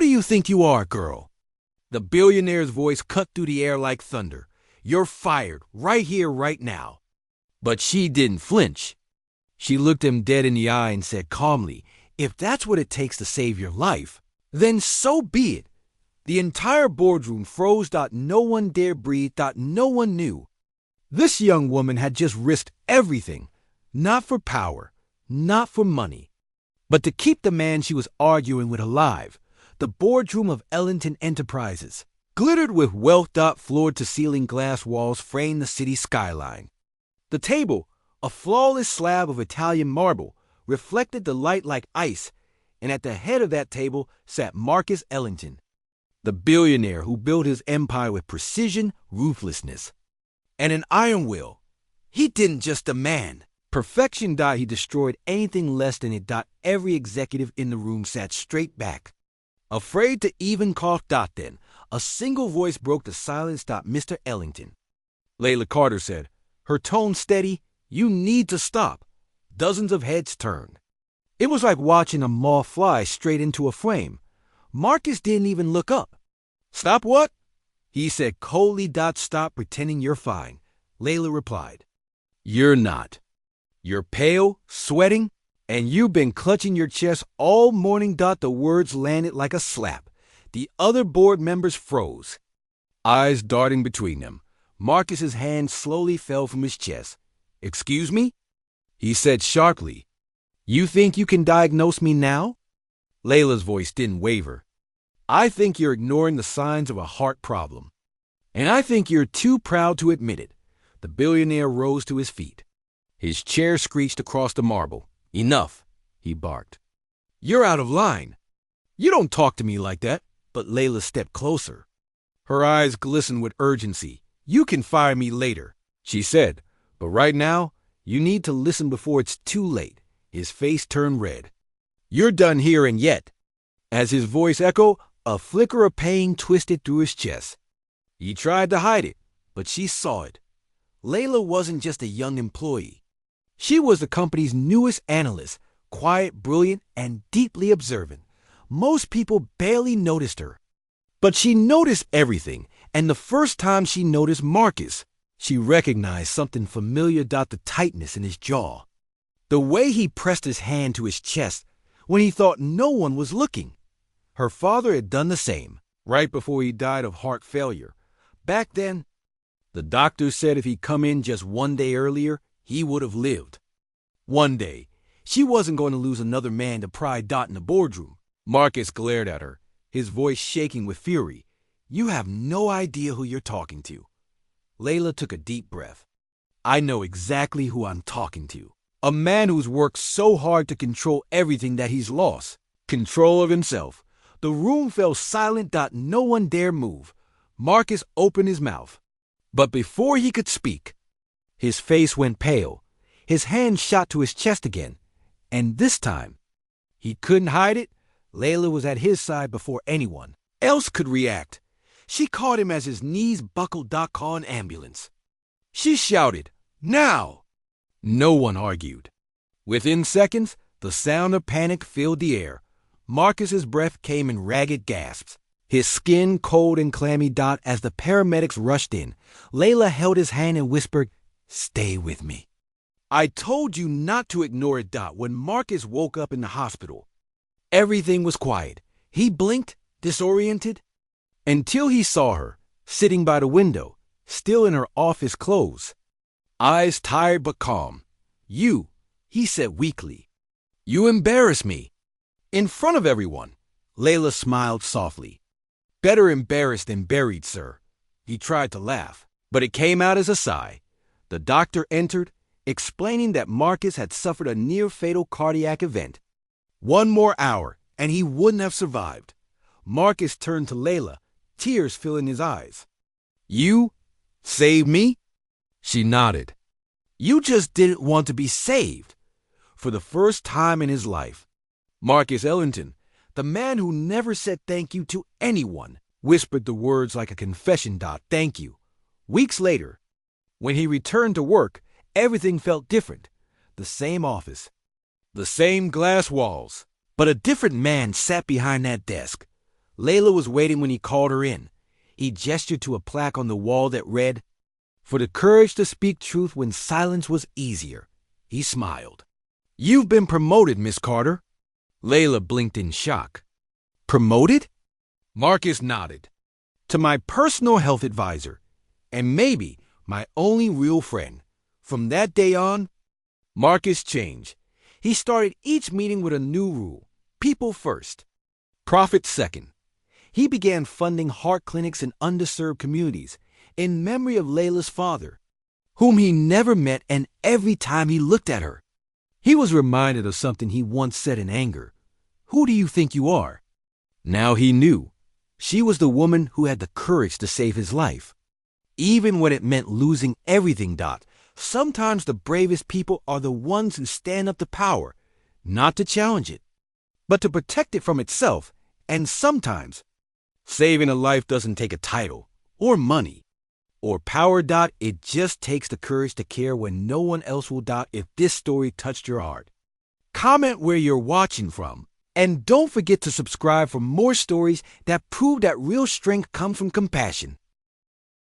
do you think you are, girl? The billionaire's voice cut through the air like thunder. You're fired, right here, right now. But she didn't flinch. She looked him dead in the eye and said calmly, if that's what it takes to save your life, then so be it. The entire boardroom froze. No one dared breathe. No one knew. This young woman had just risked everything, not for power, not for money, but to keep the man she was arguing with alive. The boardroom of Ellington Enterprises, glittered with wealth. Floor-to-ceiling glass walls framed the city skyline. The table, a flawless slab of Italian marble, reflected the light like ice, and at the head of that table sat Marcus Ellington, the billionaire who built his empire with precision, ruthlessness, and an iron will. He didn't just demand perfection. He destroyed anything less than it. Every executive in the room sat straight back, afraid to even cough. Then a single voice broke the silence. Mr. Ellington, Layla Carter said, her tone steady, you need to stop. Dozens of heads turned. It was like watching a moth fly straight into a flame. Marcus didn't even look up. Stop what? He said coldly. Stop pretending you're fine, Layla replied. You're not. You're pale, sweating, and you've been clutching your chest all morning. The words landed like a slap. The other board members froze, eyes darting between them. Marcus's hand slowly fell from his chest. Excuse me? He said sharply. You think you can diagnose me now? Layla's voice didn't waver. I think you're ignoring the signs of a heart problem. And I think you're too proud to admit it. The billionaire rose to his feet. His chair screeched across the marble. Enough, he barked. You're out of line. You don't talk to me like that. But Layla stepped closer. Her eyes glistened with urgency. You can fire me later, she said. But right now, you need to listen before it's too late. His face turned red. You're done here and yet. As his voice echoed, a flicker of pain twisted through his chest. He tried to hide it, but she saw it. Layla wasn't just a young employee. She was the company's newest analyst, quiet, brilliant, and deeply observant. Most people barely noticed her. But she noticed everything, and the first time she noticed Marcus, she recognized something familiar. The tightness in his jaw. The way he pressed his hand to his chest when he thought no one was looking. Her father had done the same, right before he died of heart failure. Back then, the doctor said if he'd come in just one day earlier, he would have lived. One day, she wasn't going to lose another man to pride. In the boardroom, Marcus glared at her, his voice shaking with fury. You have no idea who you're talking to. Layla took a deep breath. I know exactly who I'm talking to. A man who's worked so hard to control everything that he's lost. Control of himself. The room fell silent. No one dared move. Marcus opened his mouth. But before he could speak, his face went pale. His hand shot to his chest again. And this time, he couldn't hide it. Layla was at his side before anyone else could react. She caught him as his knees buckled. Call an ambulance. She shouted, now! No one argued. Within seconds, the sound of panic filled the air. Marcus's breath came in ragged gasps, his skin cold and clammy. As the paramedics rushed in, Layla held his hand and whispered, stay with me. I told you not to ignore it. When Marcus woke up in the hospital, everything was quiet. He blinked, disoriented, until he saw her, sitting by the window, still in her office clothes. Eyes tired but calm. You, he said weakly. You embarrass me. In front of everyone. Layla smiled softly. Better embarrassed than buried, sir. He tried to laugh, but it came out as a sigh. The doctor entered, explaining that Marcus had suffered a near-fatal cardiac event. 1 more hour, and he wouldn't have survived. Marcus turned to Layla, tears filling his eyes. You saved me? She nodded. You just didn't want to be saved. For the first time in his life, Marcus Ellington, the man who never said thank you to anyone, whispered the words like a confession. Thank you. Weeks later, when he returned to work, everything felt different. The same office, the same glass walls, but a different man sat behind that desk. Layla was waiting when he called her in. He gestured to a plaque on the wall that read, "For the courage to speak truth when silence was easier." He smiled. "You've been promoted, Miss Carter." Layla blinked in shock. "Promoted?" Marcus nodded. "To my personal health advisor, and maybe my only real friend. From that day on, Marcus changed. He started each meeting with a new rule: people first, profit second. He began funding heart clinics in underserved communities in memory of Layla's father, whom he never met, and every time he looked at her, he was reminded of something he once said in anger: "Who do you think you are?" Now he knew. She was the woman who had the courage to save his life. Even when it meant losing everything, Dot. Sometimes the bravest people are the ones who stand up to power, not to challenge it, but to protect it from itself. And sometimes saving a life doesn't take a title, or money, or power, Dot. It just takes the courage to care when no one else will, Dot. If this story touched your heart, comment where you're watching from. And don't forget to subscribe for more stories that prove that real strength comes from compassion.